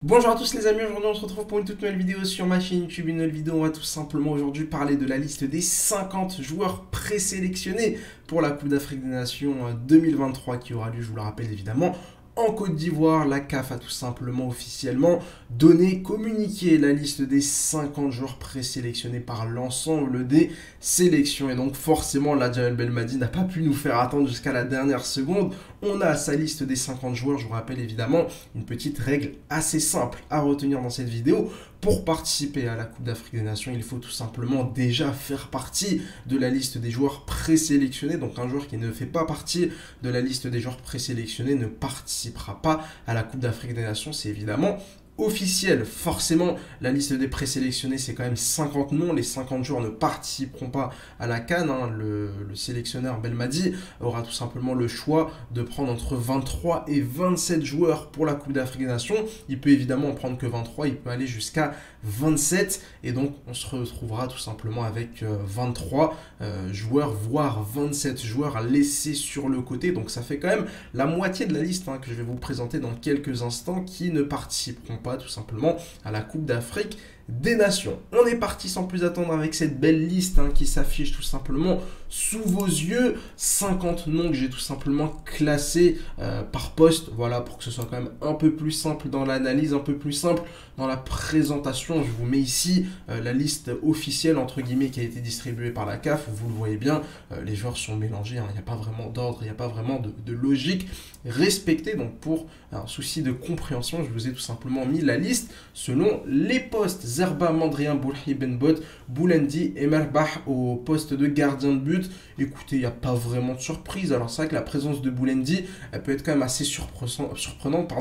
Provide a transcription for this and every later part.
Bonjour à tous les amis, aujourd'hui on se retrouve pour une toute nouvelle vidéo sur ma chaîne YouTube. Une nouvelle vidéo, on va tout simplement aujourd'hui parler de la liste des 50 joueurs présélectionnés pour la Coupe d'Afrique des Nations 2023 qui aura lieu, je vous le rappelle évidemment, en Côte d'Ivoire. La CAF a tout simplement officiellement communiqué la liste des 50 joueurs présélectionnés par l'ensemble des sélections. Et donc forcément, la Djamel Belmadi n'a pas pu nous faire attendre jusqu'à la dernière seconde. On a sa liste des 50 joueurs. Je vous rappelle évidemment une petite règle assez simple à retenir dans cette vidéo. Pour participer à la Coupe d'Afrique des Nations, il faut tout simplement déjà faire partie de la liste des joueurs présélectionnés. Donc un joueur qui ne fait pas partie de la liste des joueurs présélectionnés ne participera pas à la Coupe d'Afrique des Nations. C'est évidemment officiel. Forcément, la liste des présélectionnés, c'est quand même 50 noms. Les 50 joueurs ne participeront pas à la CAN. Le sélectionneur Belmadi aura tout simplement le choix de prendre entre 23 et 27 joueurs pour la Coupe d'Afrique des Nations. Il peut évidemment en prendre que 23, il peut aller jusqu'à 27. Et donc, on se retrouvera tout simplement avec 23 joueurs, voire 27 joueurs laissés sur le côté. Donc, ça fait quand même la moitié de la liste que je vais vous présenter dans quelques instants qui ne participeront pas tout simplement à la Coupe d'Afrique des Nations. On est parti sans plus attendre avec cette belle liste qui s'affiche tout simplement sous vos yeux. 50 noms que j'ai tout simplement classés par poste, voilà, pour que ce soit quand même un peu plus simple dans l'analyse, un peu plus simple dans la présentation. Je vous mets ici la liste officielle entre guillemets qui a été distribuée par la CAF. Vous le voyez bien, les joueurs sont mélangés, il n'y a pas vraiment d'ordre, il n'y a pas vraiment de logique respectée. Donc pour un souci de compréhension, je vous ai tout simplement mis la liste selon les postes. Zerba, Mandrien, Boulhi, Benbot, Boulendi et Merbah au poste de gardien de but. Écoutez, il n'y a pas vraiment de surprise. Alors c'est vrai que la présence de Boulendi, elle peut être quand même assez surprenante.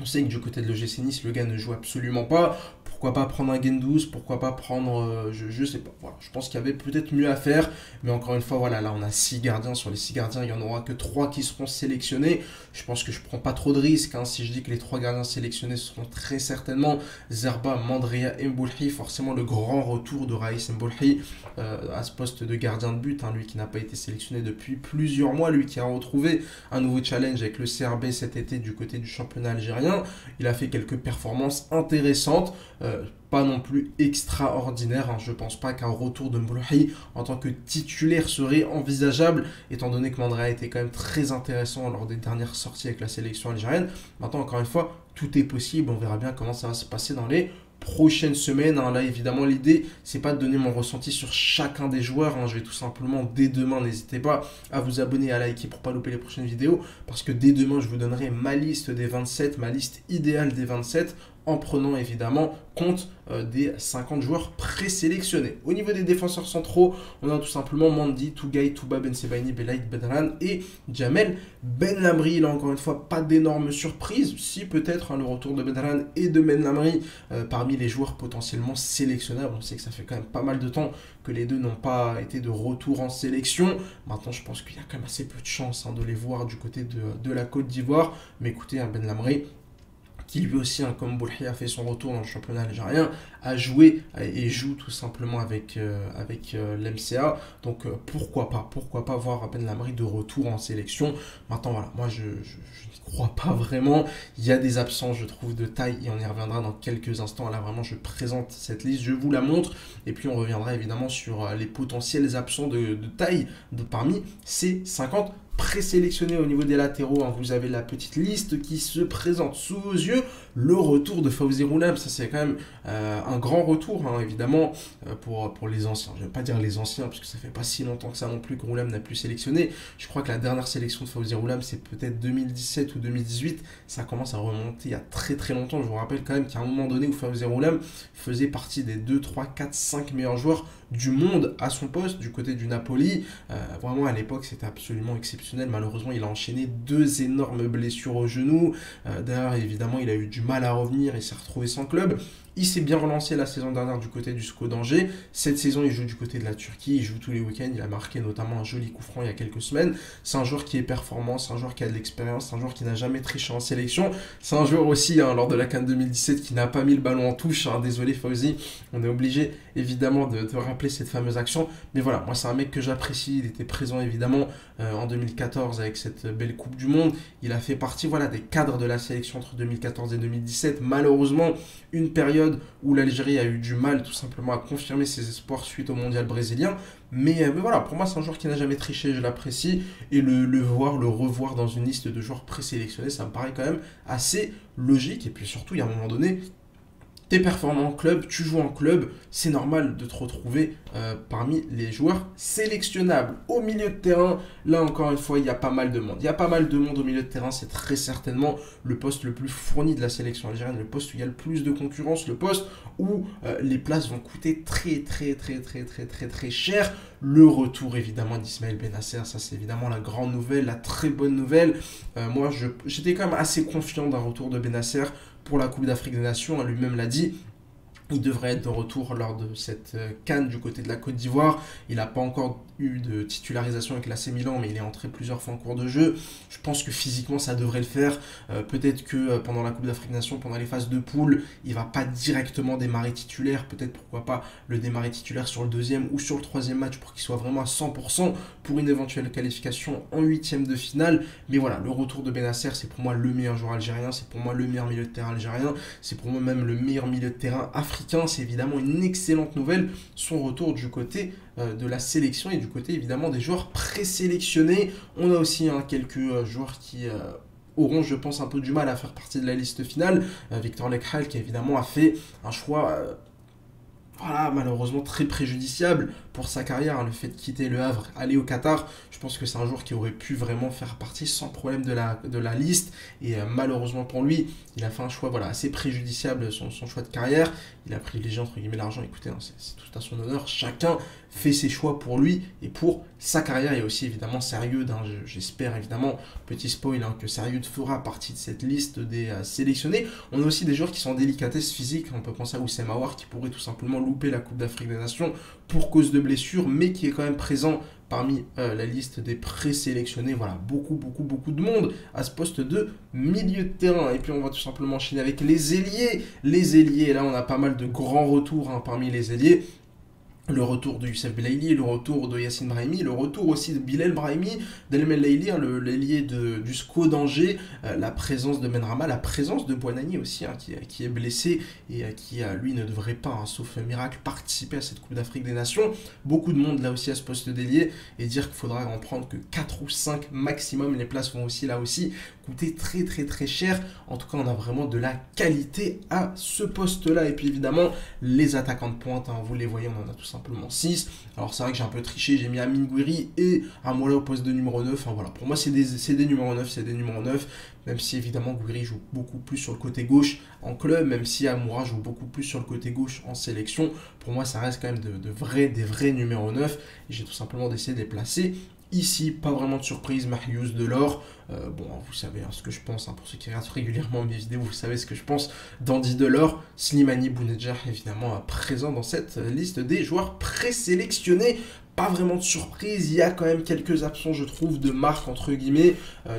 On sait que du côté de l'OGC Nice, le gars ne joue absolument pas. Pourquoi pas prendre un Gendouzi, pourquoi pas prendre, je sais pas. Voilà, je pense qu'il y avait peut-être mieux à faire. Mais encore une fois, voilà, là on a 6 gardiens. Sur les 6 gardiens, il n'y en aura que 3 qui seront sélectionnés. Je pense que je ne prends pas trop de risques si je dis que les 3 gardiens sélectionnés seront très certainement Zerba, Mandria et Mboulhi. Forcément le grand retour de Raïs Mboulhi à ce poste de gardien de but. Lui qui n'a pas été sélectionné depuis plusieurs mois. Lui qui a retrouvé un nouveau challenge avec le CRB cet été du côté du championnat algérien. Il a fait quelques performances intéressantes. Pas non plus extraordinaire. Je ne pense pas qu'un retour de Mboulhi en tant que titulaire serait envisageable, étant donné que Mandrea était quand même très intéressant lors des dernières sorties avec la sélection algérienne. Maintenant, encore une fois, tout est possible. On verra bien comment ça va se passer dans les prochaines semaines. Là, évidemment, l'idée, c'est pas de donner mon ressenti sur chacun des joueurs. Je vais tout simplement, dès demain, n'hésitez pas à vous abonner et à liker pour pas louper les prochaines vidéos, parce que dès demain, je vous donnerai ma liste des 27, ma liste idéale des 27, en prenant évidemment compte des 50 joueurs présélectionnés. Au niveau des défenseurs centraux, on a tout simplement Mandi, Tougaï, Touba, Ben Sebaini, Belaïd Bedran et Djamel Benlamri. Là encore une fois, pas d'énormes surprises. Si peut-être le retour de Bedran et de Benlamri parmi les joueurs potentiellement sélectionnables. On sait que ça fait quand même pas mal de temps que les deux n'ont pas été de retour en sélection. Maintenant, je pense qu'il y a quand même assez peu de chance de les voir du côté de la Côte d'Ivoire. Mais écoutez, Benlamri, qui lui aussi, comme Boulhi a fait son retour dans le championnat algérien, a joué et joue tout simplement avec l'MCA. Donc pourquoi pas voir Benlamri de retour en sélection. Maintenant voilà, moi je n'y crois pas vraiment. Il y a des absents, je trouve, de taille, et on y reviendra dans quelques instants. Là vraiment je présente cette liste, je vous la montre, et puis on reviendra évidemment sur les potentiels absents de taille parmi ces 50 présélectionnés. Au niveau des latéraux, vous avez la petite liste qui se présente sous vos yeux. Le retour de Fawzi Roulam, ça c'est quand même un grand retour, évidemment, pour les anciens. Je ne vais pas dire les anciens, parce que ça fait pas si longtemps que ça non plus que Roulam n'a plus sélectionné. Je crois que la dernière sélection de Fawzi Roulam, c'est peut-être 2017 ou 2018. Ça commence à remonter il y a très très longtemps. Je vous rappelle quand même qu'à un moment donné où Fawzi Roulam faisait partie des 2, 3, 4, 5 meilleurs joueurs du monde à son poste, du côté du Napoli. Vraiment à l'époque, c'était absolument exceptionnel. Malheureusement, il a enchaîné 2 énormes blessures au genou. D'ailleurs, évidemment, il a eu du mal à revenir et s'est retrouvé sans club. Il s'est bien relancé la saison dernière du côté du SCO d'Angers. Cette saison, il joue du côté de la Turquie. Il joue tous les week-ends. Il a marqué notamment un joli coup franc il y a quelques semaines. C'est un joueur qui est performant. C'est un joueur qui a de l'expérience. C'est un joueur qui n'a jamais triché en sélection. C'est un joueur aussi, lors de la CAN 2017, qui n'a pas mis le ballon en touche. Désolé, Fawzi. On est obligé, évidemment, de rappeler rappeler cette fameuse action. Mais voilà, moi c'est un mec que j'apprécie, il était présent évidemment en 2014 avec cette belle Coupe du Monde. Il a fait partie voilà, des cadres de la sélection entre 2014 et 2017. Malheureusement, une période où l'Algérie a eu du mal tout simplement à confirmer ses espoirs suite au mondial brésilien. Mais voilà, pour moi c'est un joueur qui n'a jamais triché, je l'apprécie. Et le revoir dans une liste de joueurs présélectionnés, ça me paraît quand même assez logique. Et puis surtout, il y a un moment donné, t'es performant en club, tu joues en club, c'est normal de te retrouver parmi les joueurs sélectionnables. Au milieu de terrain, là encore une fois, il y a pas mal de monde. Il y a pas mal de monde au milieu de terrain, c'est très certainement le poste le plus fourni de la sélection algérienne, le poste où il y a le plus de concurrence, le poste où les places vont coûter très cher. Le retour évidemment d'Ismaël Benasser, ça c'est évidemment la grande nouvelle, la très bonne nouvelle. Moi j'étais quand même assez confiant d'un retour de Benasser pour la Coupe d'Afrique des Nations, lui-même l'a dit. Il devrait être de retour lors de cette CAN du côté de la Côte d'Ivoire. Il n'a pas encore eu de titularisation avec l'AC Milan, mais il est entré plusieurs fois en cours de jeu. Je pense que physiquement, ça devrait le faire. Peut-être que pendant la Coupe d'Afrique des Nations, pendant les phases de poule, il ne va pas directement démarrer titulaire. Peut-être, pourquoi pas, le démarrer titulaire sur le deuxième ou sur le troisième match pour qu'il soit vraiment à 100% pour une éventuelle qualification en huitième de finale. Mais voilà, le retour de Benasser, c'est pour moi le meilleur joueur algérien. C'est pour moi le meilleur milieu de terrain algérien. C'est pour moi même le meilleur milieu de terrain africain. C'est évidemment une excellente nouvelle, son retour du côté de la sélection et du côté évidemment des joueurs présélectionnés. On a aussi quelques joueurs qui auront, je pense, un peu du mal à faire partie de la liste finale. Victor Lekhal qui évidemment a fait un choix voilà, malheureusement très préjudiciable pour sa carrière, le fait de quitter le Havre, aller au Qatar. Je pense que c'est un joueur qui aurait pu vraiment faire partie sans problème de la liste. Et malheureusement pour lui, il a fait un choix voilà, assez préjudiciable, son choix de carrière. Il a privilégié entre guillemets l'argent. Écoutez, hein, c'est tout à son honneur. Chacun fait ses choix pour lui et pour sa carrière. Il y a aussi évidemment Serieux. J'espère évidemment, petit spoil, que Serieux fera partie de cette liste des sélectionnés. On a aussi des joueurs qui sont en délicatesse physique. On peut penser à Oussem Aouar qui pourrait tout simplement louper la Coupe d'Afrique des Nations pour cause de blessure, mais qui est quand même présent parmi la liste des présélectionnés. Voilà, beaucoup de monde à ce poste de milieu de terrain. Et puis on va tout simplement enchaîner avec les ailiers. Les ailiers, là on a pas mal de grands retours parmi les ailiers. Le retour de Youssef Belaïli, le retour de Yassine Brahimi, le retour aussi de Bilal Brahimi, d'Elmel Laïli, l'ailier du SCO d'Angers, la présence de Benrahma, la présence de Bouanani aussi, qui est blessé et qui, lui, ne devrait pas, sauf miracle, participer à cette Coupe d'Afrique des Nations. Beaucoup de monde là aussi à ce poste d'ailier et dire qu'il faudra en prendre que 4 ou 5 maximum. Les places vont aussi là aussi coûter très cher. En tout cas, on a vraiment de la qualité à ce poste-là. Et puis évidemment, les attaquants de pointe, vous les voyez, on en a tous simplement 6. Alors c'est vrai que j'ai un peu triché, j'ai mis Amine Gouiri et Amoula au poste de numéro 9. Enfin voilà, pour moi c'est des numéros 9, c'est des numéros 9. Même si évidemment Gouiri joue beaucoup plus sur le côté gauche en club, même si Amoura joue beaucoup plus sur le côté gauche en sélection. Pour moi ça reste quand même des vrais numéros 9. Et j'ai tout simplement décidé de les placer ici. Pas vraiment de surprise, Marius Delors. Bon, vous savez ce que je pense, pour ceux qui regardent régulièrement mes vidéos, vous savez ce que je pense d'Andy Delors. Slimani Bounedjah, évidemment, présent dans cette liste des joueurs présélectionnés. Pas vraiment de surprise, il y a quand même quelques absents, je trouve, de marque, entre guillemets,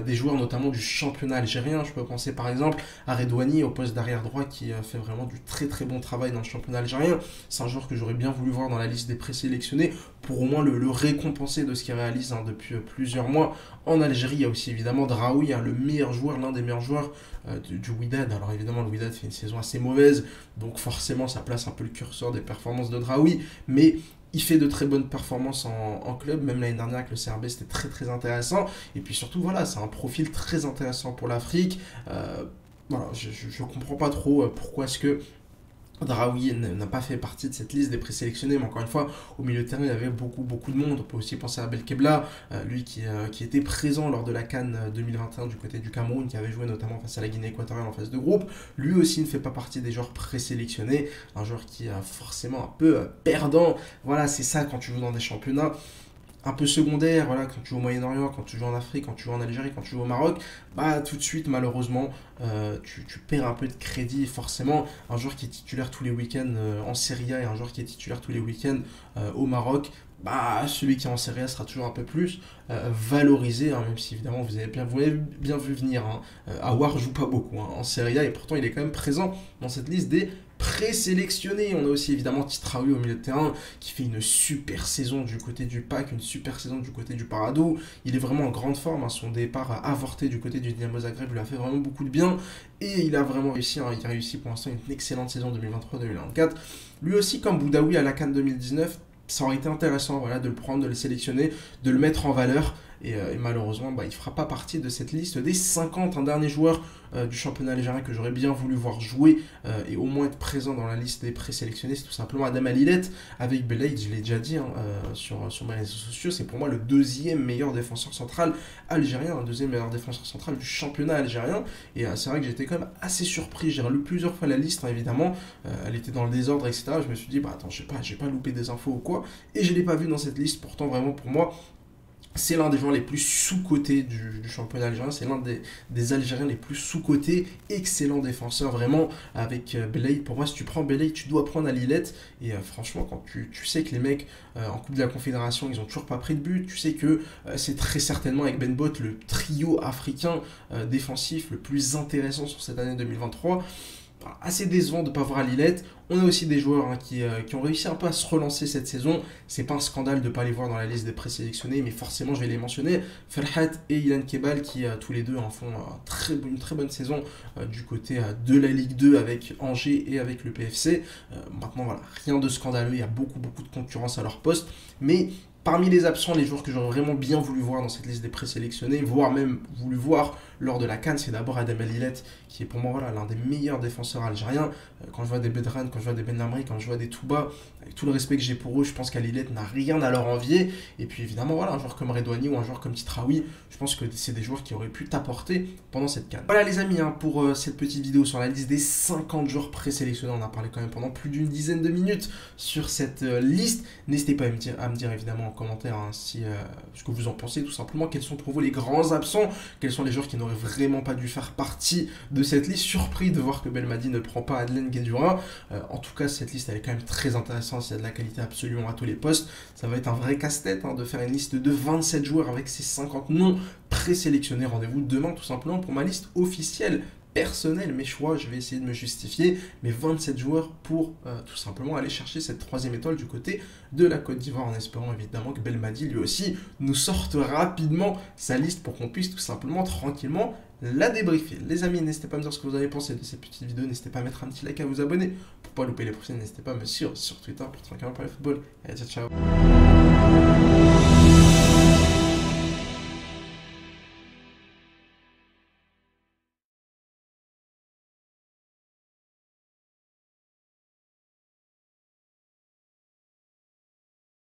des joueurs notamment du championnat algérien. Je peux penser par exemple à Redouani au poste d'arrière droit qui fait vraiment du très bon travail dans le championnat algérien. C'est un joueur que j'aurais bien voulu voir dans la liste des présélectionnés pour au moins le récompenser de ce qu'il réalise depuis plusieurs mois en Algérie. Il y a aussi évidemment Draoui, le meilleur joueur, l'un des meilleurs joueurs du Wydad. Alors évidemment le Wydad fait une saison assez mauvaise, donc forcément ça place un peu le curseur des performances de Draoui, mais il fait de très bonnes performances en club, même l'année dernière avec le CRB, c'était très intéressant. Et puis surtout, voilà, c'est un profil très intéressant pour l'Afrique. Voilà, je comprends pas trop pourquoi est-ce que Draoui n'a pas fait partie de cette liste des présélectionnés, mais encore une fois, au milieu de terrain, il y avait beaucoup de monde. On peut aussi penser à Belkebla, lui qui était présent lors de la CAN 2021 du côté du Cameroun, qui avait joué notamment face à la Guinée équatoriale en phase de groupe. Lui aussi ne fait pas partie des joueurs présélectionnés, un joueur qui est forcément un peu perdant. Voilà, c'est ça quand tu joues dans des championnats un peu secondaire, voilà, quand tu joues au Moyen-Orient, quand tu joues en Afrique, quand tu joues en Algérie, quand tu joues au Maroc, tout de suite, malheureusement, tu perds un peu de crédit. Forcément, un joueur qui est titulaire tous les week-ends en Serie A et un joueur qui est titulaire tous les week-ends au Maroc, celui qui est en Serie A sera toujours un peu plus valorisé, même si évidemment vous avez bien vu venir. Aouar joue pas beaucoup en Serie A et pourtant il est quand même présent dans cette liste des présélectionnés. On a aussi évidemment Titraoui au milieu de terrain qui fait une super saison du côté du PAC, une super saison du côté du Parado. Il est vraiment en grande forme, hein. Son départ avorté du côté du Dynamo Zagreb lui a fait vraiment beaucoup de bien et il a vraiment réussi, hein. Il a réussi pour l'instant une excellente saison 2023-2024. Lui aussi, comme Boudaoui à la CAN 2019, ça aurait été intéressant, voilà, de le prendre, de le sélectionner, de le mettre en valeur. Et malheureusement, il ne fera pas partie de cette liste des 50. Un dernier joueur du championnat algérien que j'aurais bien voulu voir jouer et au moins être présent dans la liste des présélectionnés, c'est tout simplement Adem Alilet avec Belaïd. Je l'ai déjà dit, hein, sur mes réseaux sociaux. C'est pour moi le deuxième meilleur défenseur central algérien, un deuxième meilleur défenseur central du championnat algérien. Et c'est vrai que j'étais quand même assez surpris. J'ai relu plusieurs fois la liste, hein, évidemment. Elle était dans le désordre, etc. Je me suis dit, attends, j'ai pas loupé des infos ou quoi. Et je ne l'ai pas vu dans cette liste. Pourtant, vraiment, pour moi, c'est l'un des joueurs les plus sous-cotés du championnat algérien. C'est l'un des Algériens les plus sous-cotés. Excellent défenseur, vraiment, avec Belaïd. Pour moi, si tu prends Belaïd, tu dois prendre Alilet. Et franchement, quand tu sais que les mecs en Coupe de la Confédération, ils n'ont toujours pas pris de but, tu sais que c'est très certainement avec Ben Bot le trio africain défensif le plus intéressant sur cette année 2023. Assez décevant de ne pas voir Alilet. On a aussi des joueurs, hein, qui ont réussi un peu à se relancer cette saison. C'est pas un scandale de ne pas les voir dans la liste des présélectionnés, mais forcément je vais les mentionner. Ferhat et Ilan Kebal qui tous les deux en font une très bonne saison du côté de la Ligue 2 avec Angers et avec le PFC. Maintenant voilà, rien de scandaleux, il y a beaucoup de concurrence à leur poste, mais parmi les absents, les joueurs que j'aurais vraiment bien voulu voir dans cette liste des présélectionnés, voire même voulu voir lors de la CAN, c'est d'abord Adem Alilet, qui est pour moi l'un des meilleurs défenseurs algériens. Quand je vois des Bedran, quand je vois des Ben Lamri, quand je vois des Touba, avec tout le respect que j'ai pour eux, je pense qu'Alilet n'a rien à leur envier. Et puis évidemment, un joueur comme Redouani ou un joueur comme Titraoui, je pense que c'est des joueurs qui auraient pu t'apporter pendant cette CAN. Voilà les amis, hein, pour cette petite vidéo sur la liste des 50 joueurs présélectionnés. On a parlé quand même pendant plus d'une dizaine de minutes sur cette liste. N'hésitez pas à me dire évidemment en commentaire, hein, ce que vous en pensez, tout simplement. Quels sont pour vous les grands absents? Quels sont les joueurs qui n'auraient vraiment pas dû faire partie de cette liste? Surpris de voir que Belmadi ne prend pas Adlen Guedjura. En tout cas, cette liste elle est quand même très intéressante. Il y a de la qualité absolument à tous les postes. Ça va être un vrai casse-tête, hein, de faire une liste de 27 joueurs avec ces 50 noms présélectionnés. Rendez-vous demain tout simplement pour ma liste officielle. Personnel, mes choix, je vais essayer de me justifier, mes 27 joueurs pour tout simplement aller chercher cette troisième étoile du côté de la Côte d'Ivoire, en espérant évidemment que Belmadi lui aussi nous sorte rapidement sa liste pour qu'on puisse tout simplement tranquillement la débriefer. Les amis, n'hésitez pas à me dire ce que vous avez pensé de cette petite vidéo, n'hésitez pas à mettre un petit like, à vous abonner pour pas louper les prochaines, n'hésitez pas à me suivre sur Twitter pour tranquillement parler football. Allez, ciao ciao.